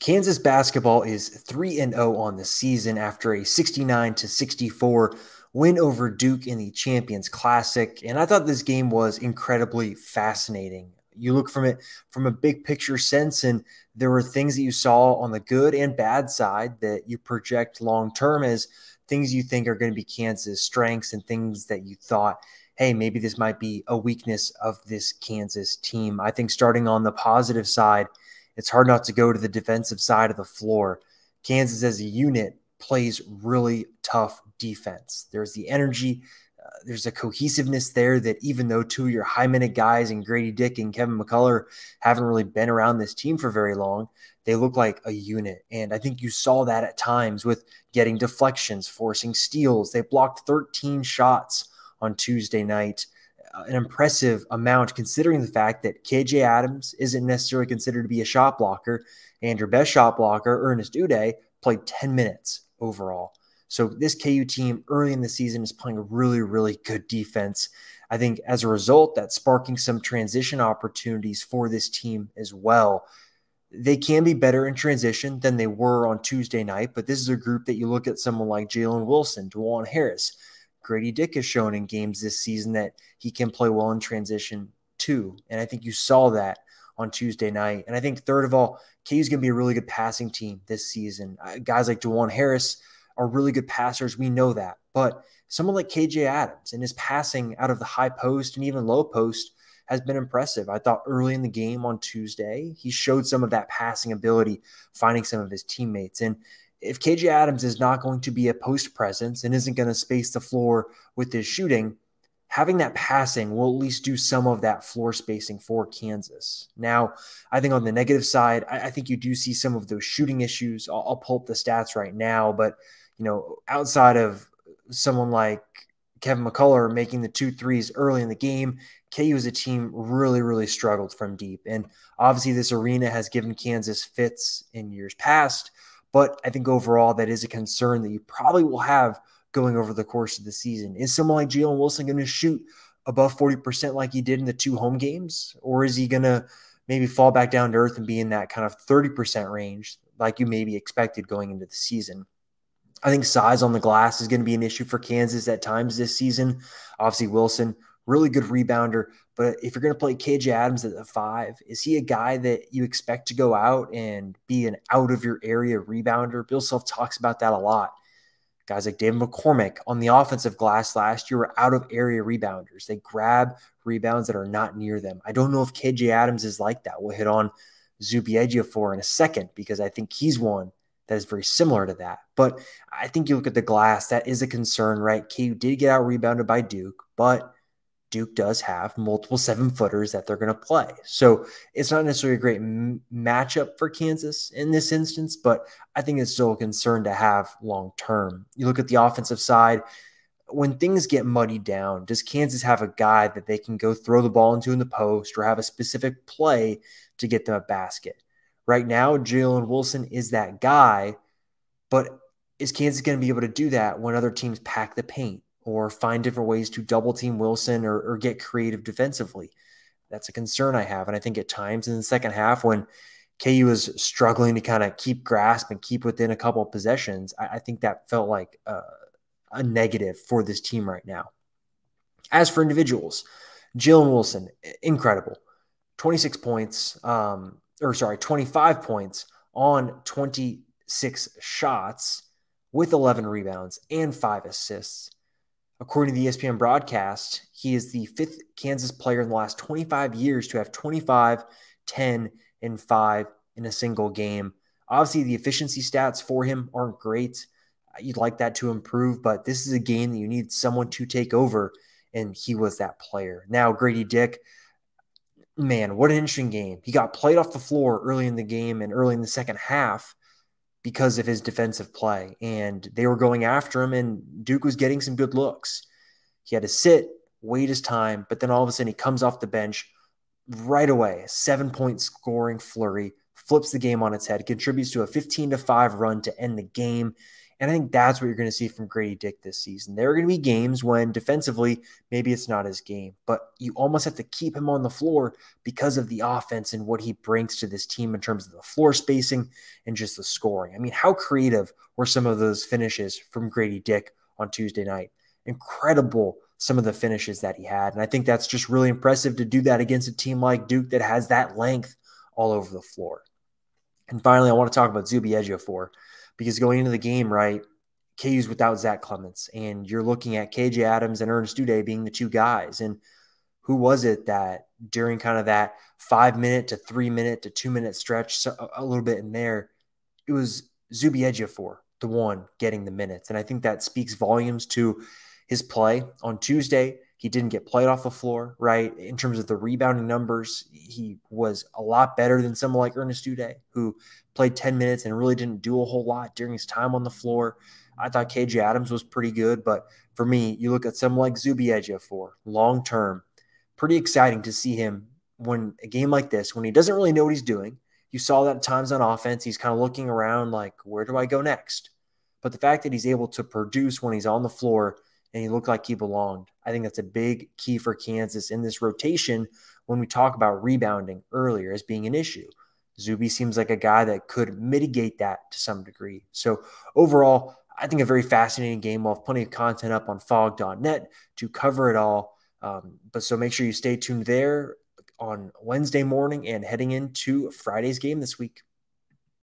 Kansas basketball is 3-0 on the season after a 69-64 win over Duke in the Champions Classic. And I thought this game was incredibly fascinating. You look from it from a big picture sense, and there were things that you saw on the good and bad side that you project long term as things you think are going to be Kansas strengths and things that you thought, hey, maybe this might be a weakness of this Kansas team. I think starting on the positive side, it's hard not to go to the defensive side of the floor. Kansas as a unit plays really tough defense. There's the energy. There's a cohesiveness there that even though two of your high-minute guys and Grady Dick and Kevin McCullough haven't really been around this team for very long, they look like a unit. And I think you saw that at times with getting deflections, forcing steals. They blocked 13 shots on Tuesday night. An impressive amount considering the fact that KJ Adams isn't necessarily considered to be a shot blocker, and your best shot blocker, Ernest Uday, played 10 minutes overall. So this KU team early in the season is playing a really, really good defense. I think as a result, that's sparking some transition opportunities for this team as well. They can be better in transition than they were on Tuesday night, but this is a group that you look at someone like Jalen Wilson, DeJuan Harris. Grady Dick has shown in games this season that he can play well in transition too. And I think you saw that on Tuesday night. And I think third of all, KU is going to be a really good passing team this season. Guys like DeJuan Harris are really good passers. We know that. But someone like KJ Adams and his passing out of the high post and even low post has been impressive. I thought early in the game on Tuesday, he showed some of that passing ability, finding some of his teammates. And if KJ Adams is not going to be a post presence and isn't going to space the floor with his shooting, having that passing will at least do some of that floor spacing for Kansas. Now, I think on the negative side, I think you do see some of those shooting issues. I'll pull up the stats right now, but outside of someone like Kevin McCullough making the 2 threes early in the game, KU as a team really, really struggled from deep. And obviously this arena has given Kansas fits in years past, but I think overall that is a concern that you probably will have going over the course of the season. Is someone like Jalen Wilson going to shoot above 40% like he did in the 2 home games? Or is he going to maybe fall back down to earth and be in that kind of 30% range like you maybe expected going into the season? I think size on the glass is going to be an issue for Kansas at times this season. Obviously, Wilson, really good rebounder. But if you're going to play KJ Adams at the 5, is he a guy that you expect to go out and be an out-of-your-area rebounder? Bill Self talks about that a lot. Guys like David McCormick on the offensive glass last year were out-of-area rebounders. They grab rebounds that are not near them. I don't know if KJ Adams is like that. We'll hit on Zubiejia for in a second because I think he's one that is very similar to that. But I think you look at the glass, that is a concern, right? KU did get out rebounded by Duke, but Duke does have multiple 7-footers that they're going to play. So it's not necessarily a great matchup for Kansas in this instance, but I think it's still a concern to have long term. You look at the offensive side, when things get muddied down, does Kansas have a guy that they can go throw the ball into in the post or have a specific play to get them a basket? Right now, Jalen Wilson is that guy, but is Kansas going to be able to do that when other teams pack the paint or find different ways to double team Wilson or get creative defensively? That's a concern I have. And I think at times in the second half when KU is struggling to kind of keep grasp and keep within a couple of possessions, I think that felt like a negative for this team right now. As for individuals, Jalen Wilson, incredible. 26 points, 25 points on 26 shots with 11 rebounds and 5 assists. According to the ESPN broadcast, he is the 5th Kansas player in the last 25 years to have 25, 10, and 5 in a single game. Obviously, the efficiency stats for him aren't great. You'd like that to improve, but this is a game that you need someone to take over, and he was that player. Now, Grady Dick, man, what an interesting game. He got played off the floor early in the game and early in the second half because of his defensive play. And they were going after him, and Duke was getting some good looks. He had to sit, wait his time, but then all of a sudden he comes off the bench right away. 7-point scoring flurry, flips the game on its head, contributes to a 15-5 run to end the game. And I think that's what you're going to see from Grady Dick this season. There are going to be games when defensively, maybe it's not his game, but you almost have to keep him on the floor because of the offense and what he brings to this team in terms of the floor spacing and just the scoring. I mean, how creative were some of those finishes from Grady Dick on Tuesday night? Incredible, some of the finishes that he had. And I think that's just really impressive to do that against a team like Duke that has that length all over the floor. And finally, I want to talk about Zuby Ejiofor because going into the game, right, KU's without Zach Clements, and you're looking at KJ Adams and Ernest Uday being the two guys. And who was it that during kind of that 5 minute to 3 minute to 2 minute stretch, so a little bit in there, it was Zuby Ejiofor, the one getting the minutes. And I think that speaks volumes to his play on Tuesday. He didn't get played off the floor, right? In terms of the rebounding numbers, he was a lot better than someone like Ernest Uday, who played 10 minutes and really didn't do a whole lot during his time on the floor. I thought KJ Adams was pretty good, but for me, you look at someone like Zuby Ejiofor, long-term, pretty exciting to see him when a game like this, when he doesn't really know what he's doing. You saw that at times on offense. He's kind of looking around like, where do I go next? But the fact that he's able to produce when he's on the floor and he looked like he belonged, I think that's a big key for Kansas in this rotation when we talk about rebounding earlier as being an issue. Zuby seems like a guy that could mitigate that to some degree. So overall, I think a very fascinating game. We'll have plenty of content up on fog.net to cover it all. But so make sure you stay tuned there on Wednesday morning and heading into Friday's game this week.